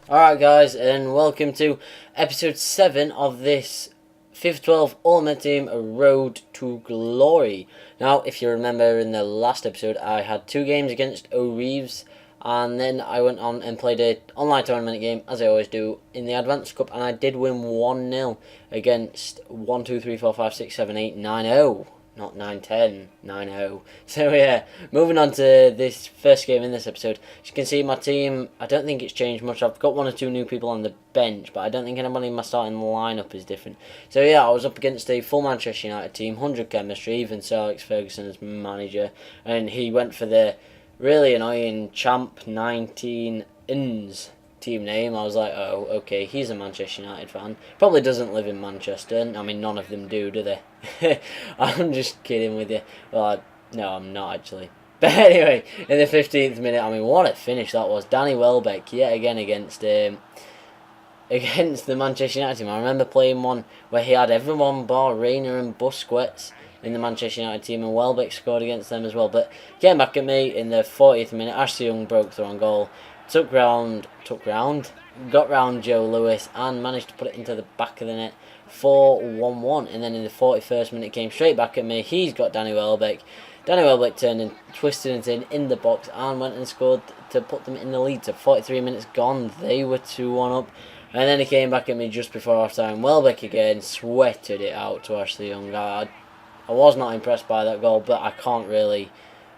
Alright guys, and welcome to episode 7 of this FIFA 12 Ultimate Team Road to Glory. Now, if you remember in the last episode, I had 2 games against O'Reeves, and then I went on and played an online tournament game, as I always do, in the Advanced Cup, and I did win 1-0 against 1, 2, 3, 4, 5, 6, 7, 8, 9-0. Not 9-10, 9-0. So yeah, moving on to this first game in this episode. As you can see, my team, I don't think it's changed much. I've got 1 or 2 new people on the bench, but I don't think anybody in my starting lineup is different. So yeah, I was up against a full Manchester United team, 100 chemistry, even Sir Alex Ferguson as manager, and he went for the really annoying Champ 19 ins team name. I was like, oh, okay, he's a Manchester United fan. Probably doesn't live in Manchester. I mean, none of them do they? I'm just kidding with you. Well, no, I'm not actually. But anyway, in the 15th minute, I mean, what a finish that was. Danny Welbeck, yet again, against the Manchester United team. I remember playing one where he had everyone bar Reina and Busquets in the Manchester United team, and Welbeck scored against them as well. But came back at me in the 40th minute. Ashley Young broke through on goal. Got round Joe Lewis and managed to put it into the back of the net for 1-1. And then in the 41st minute, came straight back at me. He's got Danny Welbeck. Danny Welbeck turned and twisted it in the box and went and scored to put them in the lead. So 43 minutes gone, they were 2-1 up. And then he came back at me just before half time. Welbeck again sweated it out to Ashley Young. I was not impressed by that goal, but I can't really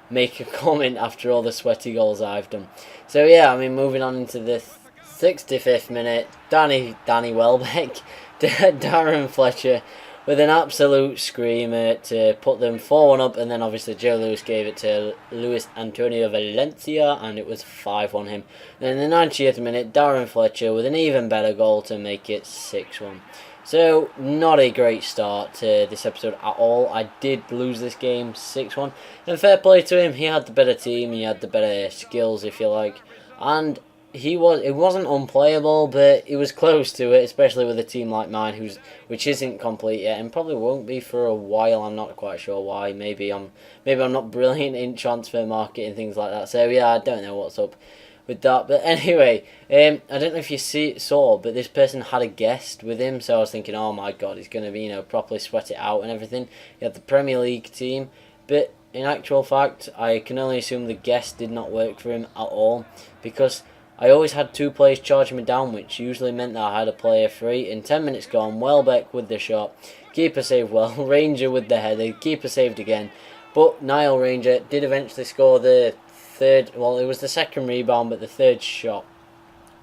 make a comment after all the sweaty goals I've done. So yeah, I mean, moving on into the 65th minute, Danny Welbeck, Darren Fletcher with an absolute screamer to put them 4-1 up, and then obviously Joe Lewis gave it to Luis Antonio Valencia, and it was 5-1 him. Then in the 90th minute, Darren Fletcher with an even better goal to make it 6-1. So, not a great start to this episode at all. I did lose this game 6-1. And fair play to him, he had the better team, he had the better skills, if you like. And it wasn't unplayable, but it was close to it, especially with a team like mine, which isn't complete yet, and probably won't be for a while. I'm not quite sure why. Maybe I'm not brilliant in transfer market and things like that. So yeah, I don't know what's up with that. But anyway, I don't know if you saw, but this person had a guest with him, so I was thinking, oh my god, he's going to be, properly sweat it out and everything. He had the Premier League team, but in actual fact, I can only assume the guest did not work for him at all, because I always had 2 players charging me down, which usually meant that I had a player free. In 10 minutes gone, Welbeck with the shot, keeper saved well, Ranger with the header, keeper saved again, but Niall Ranger did eventually score the it was the second rebound, but the third shot.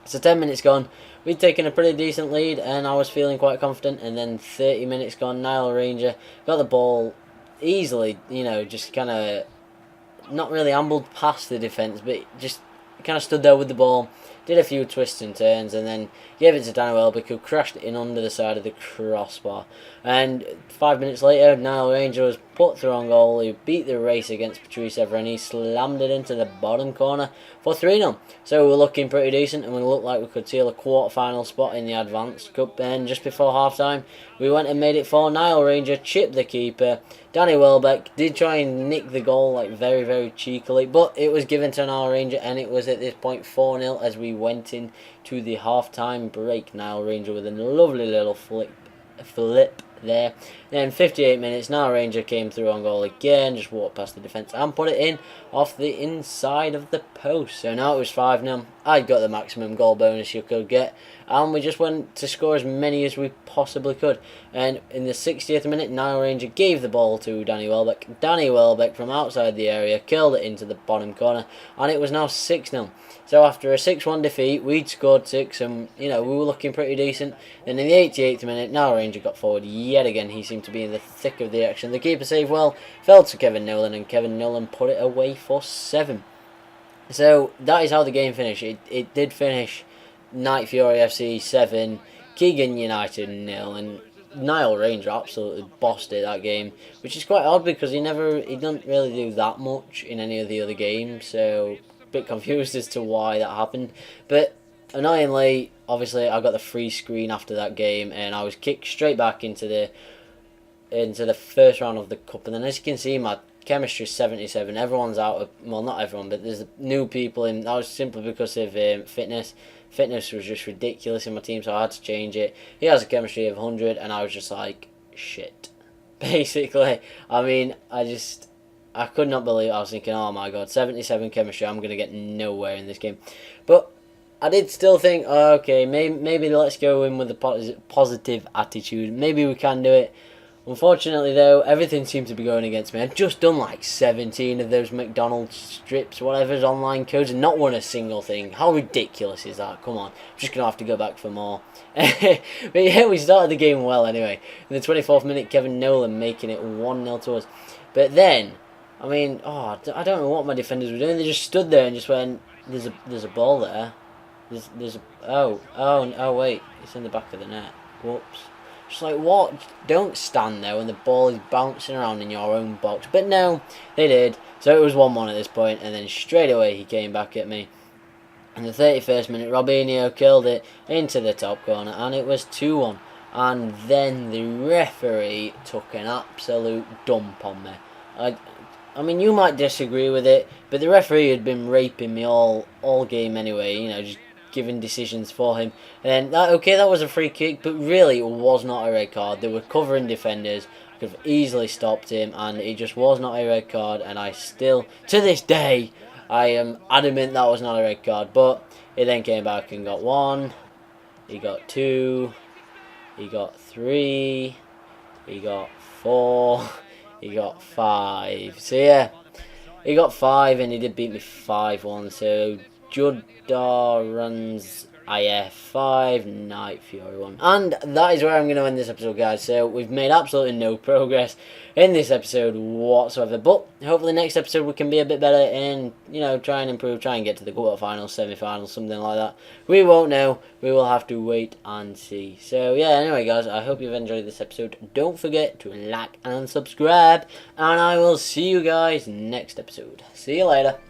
So 10 minutes gone, we'd taken a pretty decent lead, and I was feeling quite confident. And then 30 minutes gone, Niall Ranger got the ball easily, just kind of not really ambled past the defence, but just kind of stood there with the ball, did a few twists and turns, and then gave it to Danny Welbeck, who crashed it in under the side of the crossbar. And 5 minutes later, Niall Ranger was put through on goal. He beat the race against Patrice Evra, and he slammed it into the bottom corner for 3-0. So we're looking pretty decent, and we looked like we could seal a quarter-final spot in the Advanced Cup. And just before half-time, we went and made it 4. Niall Ranger chipped the keeper. Danny Welbeck did try and nick the goal, very, very cheekily, but it was given to Niall Ranger, and it was at this point 4-0 as we went in to the half-time break. Niall Ranger with a lovely little flip there. Then 58 minutes, Niall Ranger came through on goal again, just walked past the defence and put it in off the inside of the post. So now it was 5-0. I got the maximum goal bonus you could get, and we just went to score as many as we possibly could. And in the 60th minute, Niall Ranger gave the ball to Danny Welbeck. Danny Welbeck from outside the area curled it into the bottom corner, and it was now 6-0. So after a 6-1 defeat, we'd scored 6, and we were looking pretty decent. Then in the 88th minute, Niall Ranger got forward yet again. He seemed to be in the thick of the action. The keeper saved well, fell to Kevin Nolan, and Kevin Nolan put it away for 7. So that is how the game finished. It did finish Night Fury FC 7, Keegan United 0, and Niall Ranger absolutely bossed it that game, which is quite odd because he doesn't really do that much in any of the other games, so bit confused as to why that happened. But annoyingly, obviously, I got the free screen after that game, and I was kicked straight back into the first round of the cup. And then, as you can see, my chemistry is 77. Everyone's out of, well, not everyone, but there's new people in. That was simply because of fitness. Fitness was just ridiculous in my team, so I had to change it. He has a chemistry of 100, and I was just like, shit. Basically, I mean, I could not believe it. I was thinking, oh my god, 77 chemistry, I'm going to get nowhere in this game. But I did still think, oh, okay, maybe let's go in with a positive attitude. Maybe we can do it. Unfortunately, though, everything seemed to be going against me. I'd just done like 17 of those McDonald's strips, whatever's online codes, and not won a single thing. How ridiculous is that? Come on. I'm just going to have to go back for more. But yeah, we started the game well anyway. In the 24th minute, Kevin Nolan making it 1-0 to us. But then, I mean, I don't know what my defenders were doing. They just stood there and just went, there's a ball there. Oh, wait, it's in the back of the net. Whoops. Just like, what? Don't stand there when the ball is bouncing around in your own box. But no, they did. So it was 1-1 at this point, and then straight away he came back at me. In the 31st minute, Robinho killed it into the top corner, and it was 2-1. And then the referee took an absolute dump on me. I mean, you might disagree with it, but the referee had been raping me all game anyway, you know, just giving decisions for him. And that was a free kick, but really it was not a red card. They were covering defenders, could have easily stopped him, and it just was not a red card. And I still, to this day, I am adamant that was not a red card. But he then came back and got 1, he got 2, he got 3, he got 4, he got 5. So yeah, he got 5, and he did beat me 5-1. So Judar runs IF 5, Night Fury 1. And that is where I'm going to end this episode, guys. So we've made absolutely no progress in this episode whatsoever. But hopefully next episode we can be a bit better and, you know, try and improve, try and get to the quarterfinals, semi-finals, something like that. We won't know. We will have to wait and see. So yeah, anyway guys, I hope you've enjoyed this episode. Don't forget to like and subscribe. And I will see you guys next episode. See you later.